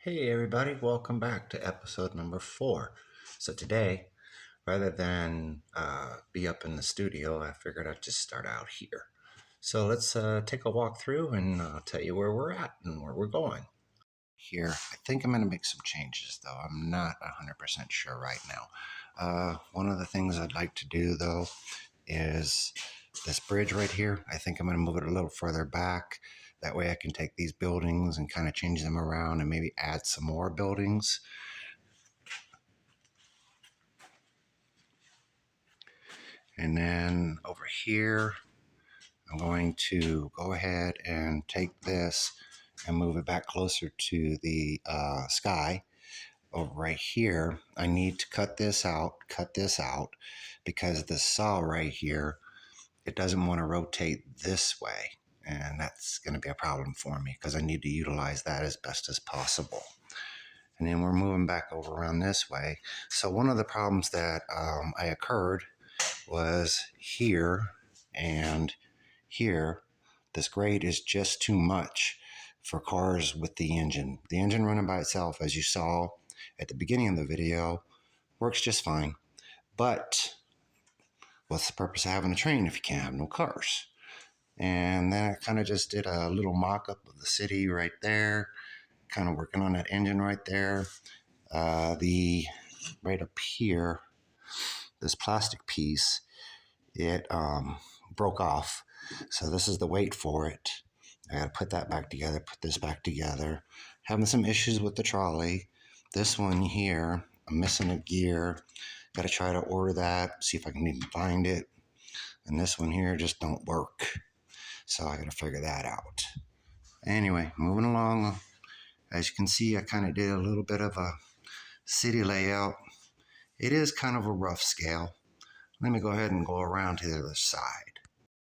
Hey everybody, welcome back to episode number 4. So today, rather than be up in the studio, I figured I'd just start out here. So let's take a walk through and tell you where we're at and where we're going. Here, I think I'm going to make some changes though. I'm not 100% sure right now. One of the things I'd like to do though is this bridge right here. I think I'm going to move it a little further back. That way I can take these buildings and kind of change them around and maybe add some more buildings. And then over here, I'm going to go ahead and take this and move it back closer to the sky. Over right here, I need to cut this out, because the saw right here, it doesn't want to rotate this way. And that's going to be a problem for me because I need to utilize that as best as possible. And then we're moving back over around this way. So one of the problems that I occurred was here and here. This grade is just too much for cars with the engine. The engine running by itself, as you saw at the beginning of the video, works just fine. But what's the purpose of having a train if you can't have no cars? And then I kind of just did a little mock-up of the city right there, kind of working on that engine right there. The right up here, this plastic piece, it broke off. So this is the weight for it. I got to put that back together, put this back together. Having some issues with the trolley. This one here, I'm missing a gear. Got to try to order that, see if I can even find it. And this one here just don't work. So I got to figure that out. Anyway, moving along. As you can see, I kind of did a little bit of a city layout. It is kind of a rough scale. Let me go ahead and go around to the other side.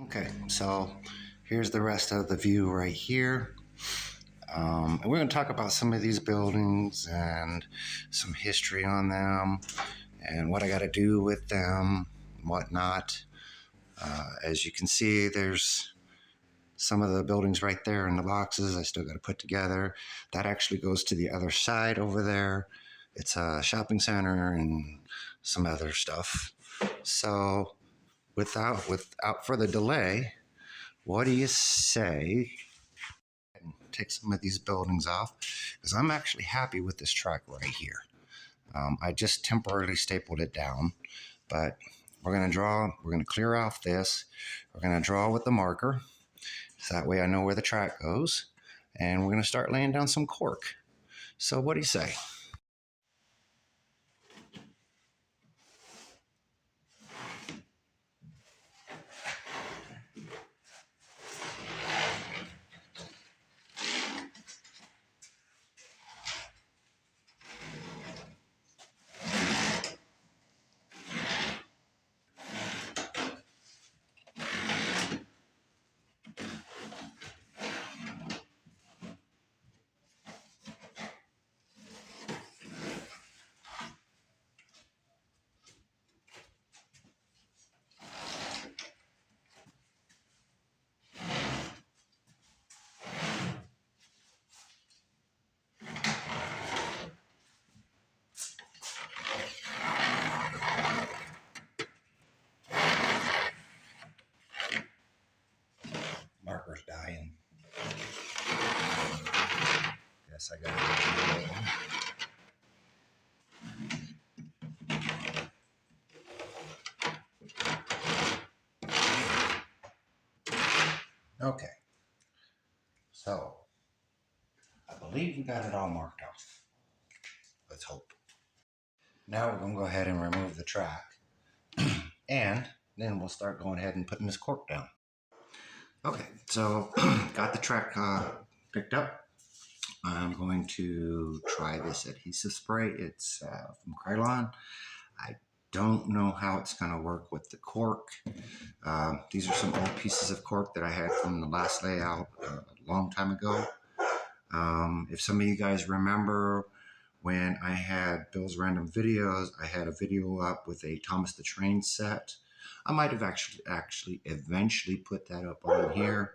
Okay, so here's the rest of the view right here. And we're going to talk about some of these buildings and some history on them and what I got to do with them and whatnot. As you can see, there's some of the buildings right there in the boxes I still got to put together. That actually goes to the other side over there. It's a shopping center and some other stuff. So without further delay, what do you say? Take some of these buildings off because I'm actually happy with this track right here. I just temporarily stapled it down, but we're going to clear off this. We're going to draw with the marker. So that way I know where the track goes. And we're going to start laying down some cork. So what do you say? Marker's dying. Guess I got it. Okay. So I believe we got it all marked off. Let's hope. Now we're going to go ahead and remove the track. And then we'll start going ahead and putting this cork down. Okay, so got the track picked up. I'm going to try this adhesive spray. It's from Krylon. I don't know how it's going to work with the cork. These are some old pieces of cork that I had from the last layout a long time ago. If some of you guys remember when I had Bill's Random Videos, I had a video up with a Thomas the Train set. I might have actually eventually put that up on here,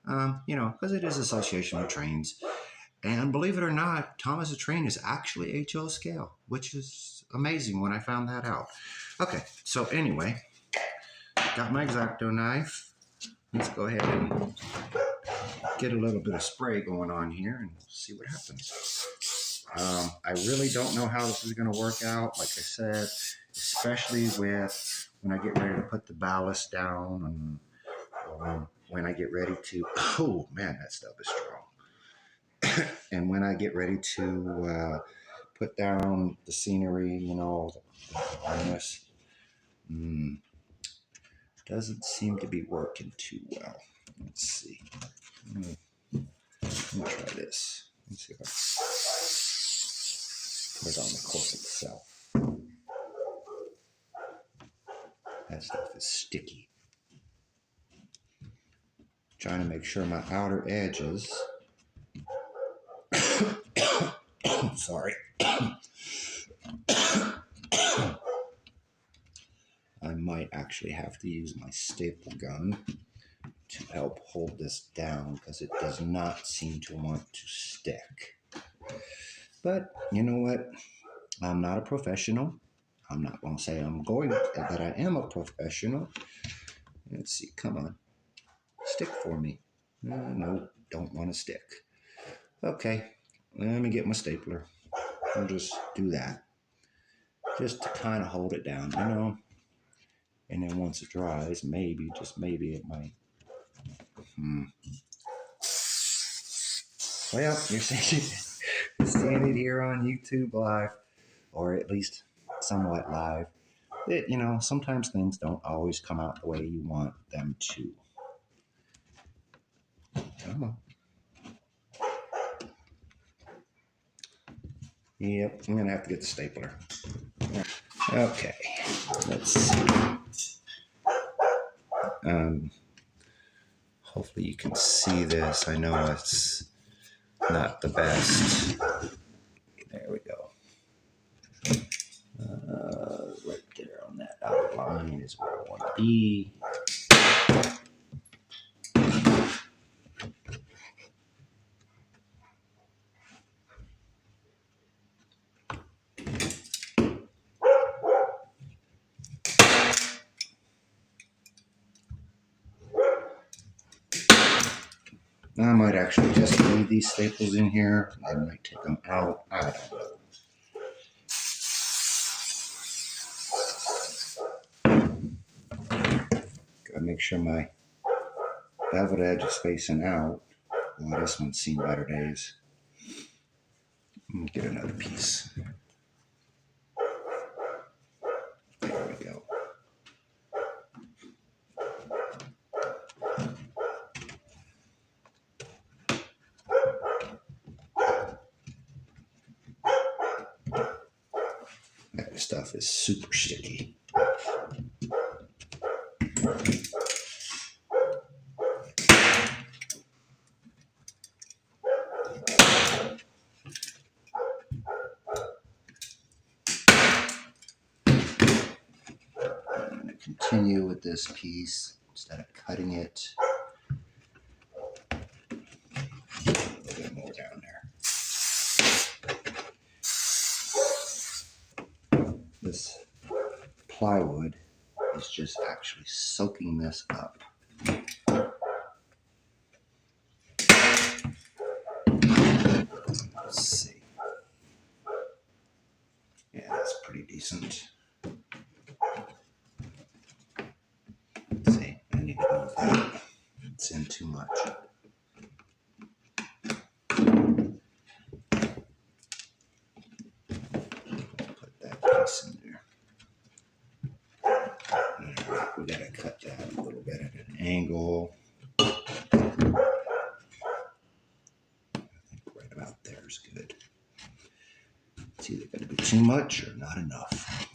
because it is association with trains. And believe it or not, Thomas the Train is actually HO scale, which is amazing when I found that out. Okay, so anyway, got my X-Acto knife. Let's go ahead and get a little bit of spray going on here and see what happens. I really don't know how this is going to work out. Like I said, especially with when I get ready to put the ballast down and when I get ready to, oh man, that stuff is strong. And when I get ready to put down the scenery, you know, the harness, doesn't seem to be working too well. Let's see. Let me try this. Let's see if I put it on the cork itself. That stuff is sticky. Trying to make sure my outer edges. Sorry. I might actually have to use my staple gun to help hold this down because it does not seem to want to stick. But you know what? I'm not a professional. I'm not going to say that I am a professional. Let's see. Come on. Stick for me. No, don't want to stick. Okay. Let me get my stapler. I'll just do that. Just to kind of hold it down, you know. And then once it dries, maybe, just maybe it might. Well, you're seeing it here on YouTube live, or at least somewhat live. You know, sometimes things don't always come out the way you want them to. Come on. Yep, I'm going to have to get the stapler. Okay, let's see. Hopefully you can see this. I know it's not the best. There we go. Right there on that outline is where I want to be. I might actually just leave these staples in here. I might take them out. I don't know. Gotta make sure my beveled edge is facing out. Well, this one's seen better days. Let me get another piece. There we go. That stuff is super sticky. Continue with this piece instead of cutting it. A little bit more down there. This plywood is just actually soaking this up. Let's see. Yeah, that's pretty decent. See, I need to move that. It's in too much. Put that piece in there. Alright, we gotta cut that a little bit at an angle. I think right about there is good. It's either gonna be too much or not enough.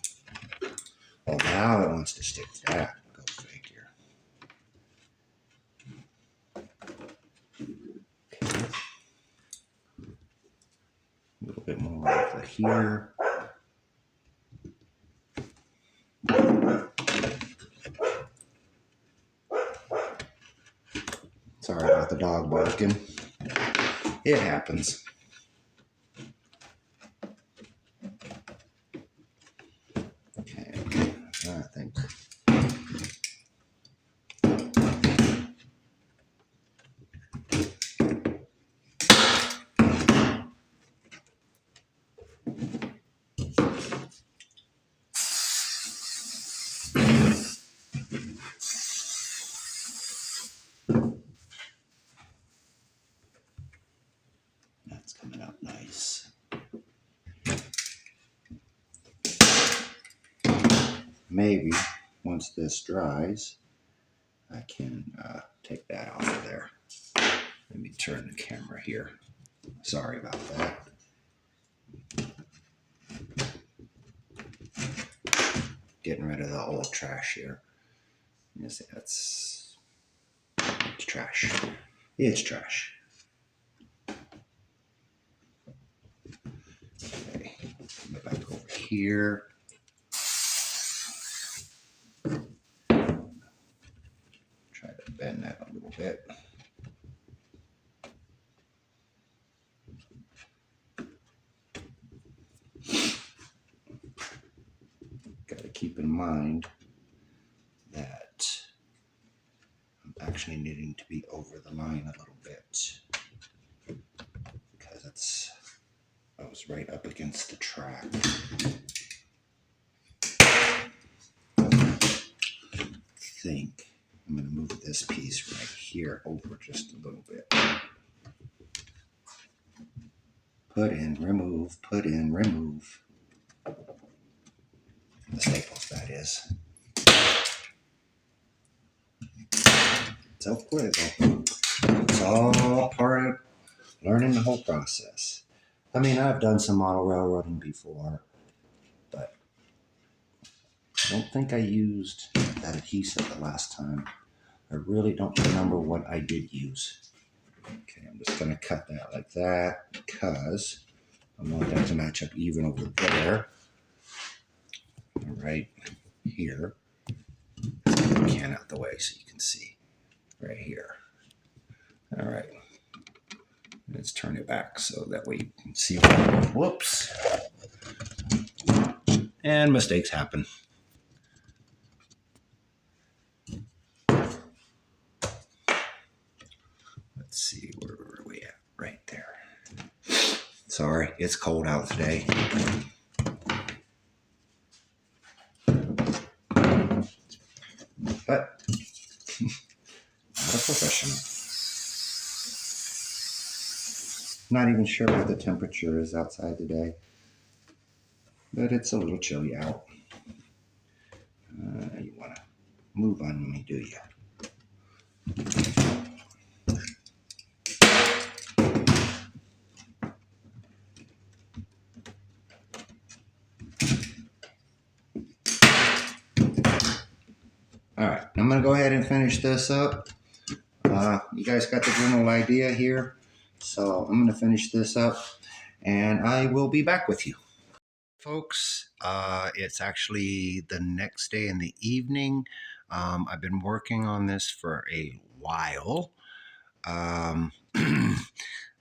Well, now it wants to stick to that. Go figure. Okay. A little bit more over here. Sorry about the dog barking. It happens. coming out nice. Maybe once this dries, I can take that off of there. Let me turn the camera here. Sorry about that. Getting rid of the old trash here. You see, it's trash. It's trash. Okay, go back over here. Try to bend that a little bit. Got to keep in mind that I'm actually needing to be over the line a little bit because I was right up against the track. I think I'm going to move this piece right here over just a little bit. Put in, remove, put in, remove. The staples, that is. It's self-critical. It's all part of learning the whole process. I mean, I've done some model railroading before, but I don't think I used that adhesive the last time. I really don't remember what I did use. Okay, I'm just going to cut that like that because I want that to match up even over there. All right, here. Let's get the can out the way so you can see right here. All right. Let's turn it back so that way you can see. Whoops. And mistakes happen. Let's see, where are we at? Right there. Sorry, it's cold out today. But not a professional. Not even sure what the temperature is outside today, but it's a little chilly out. You want to move on me, do you? All right, I'm going to go ahead and finish this up. You guys got the general idea here. So I'm going to finish this up and I will be back with you. Folks, it's actually the next day in the evening. I've been working on this for a while. I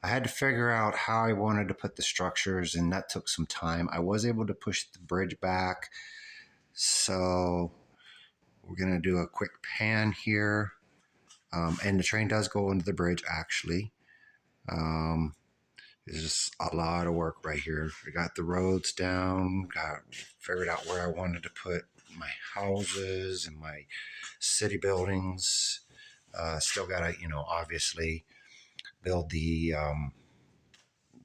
had to figure out how I wanted to put the structures, and that took some time. I was able to push the bridge back. So we're going to do a quick pan here. And the train does go under the bridge, actually. It's just a lot of work right here. I got the roads down, figured out where I wanted to put my houses and my city buildings. Still got to, obviously build the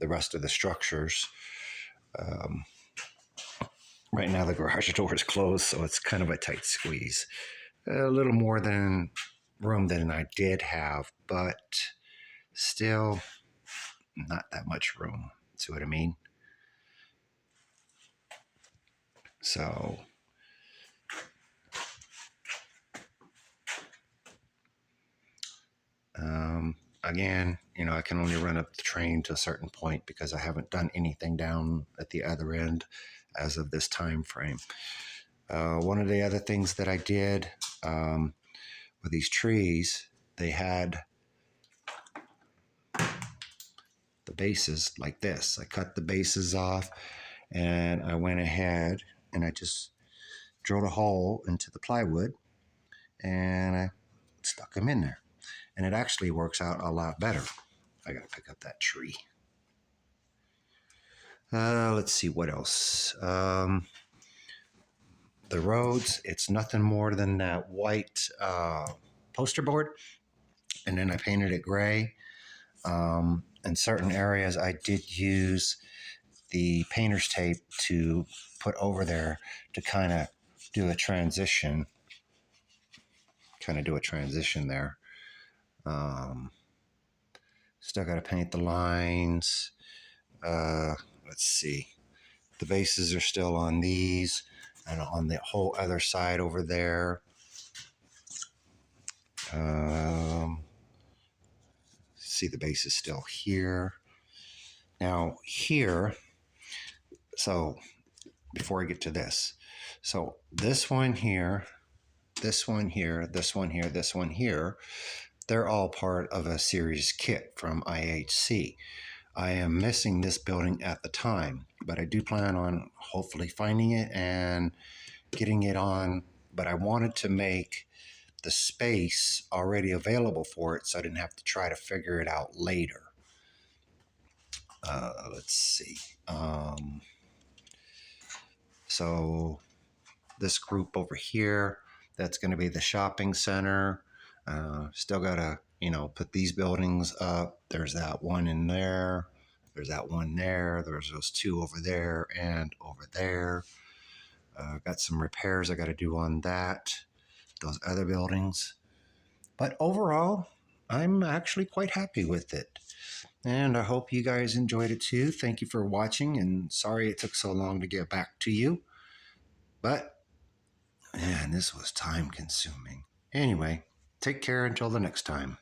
rest of the structures. Right now the garage door is closed, so it's kind of a tight squeeze. A little more than room than I did have, but still not that much room. See what I mean? So again, I can only run up the train to a certain point because I haven't done anything down at the other end as of this time frame. One of the other things that I did with these trees, they had the bases like this. I cut the bases off and I went ahead and I just drilled a hole into the plywood and I stuck them in there. And it actually works out a lot better. I got to pick up that tree. Let's see what else. The roads, it's nothing more than that white poster board. And then I painted it gray. in certain areas, I did use the painter's tape to put over there to kind of do a transition, there. Um, Still got to paint the lines. Let's see. The bases are still on these and on the whole other side over there. See, the base is still here. Now, here, so before I get to this, so this one here, this one here, this one here, this one here, they're all part of a series kit from IHC. I am missing this building at the time, but I do plan on hopefully finding it and getting it on. But I wanted to make the space already available for it so I didn't have to try to figure it out later. Let's see. So this group over here, that's going to be the shopping center. Still got to, put these buildings up. There's that one in there. There's that one there. There's those two over there and over there. Got some repairs I got to do on those other buildings. But overall, I'm actually quite happy with it. And I hope you guys enjoyed it too. Thank you for watching, and sorry it took so long to get back to you. But, man, this was time consuming. Anyway, take care until the next time.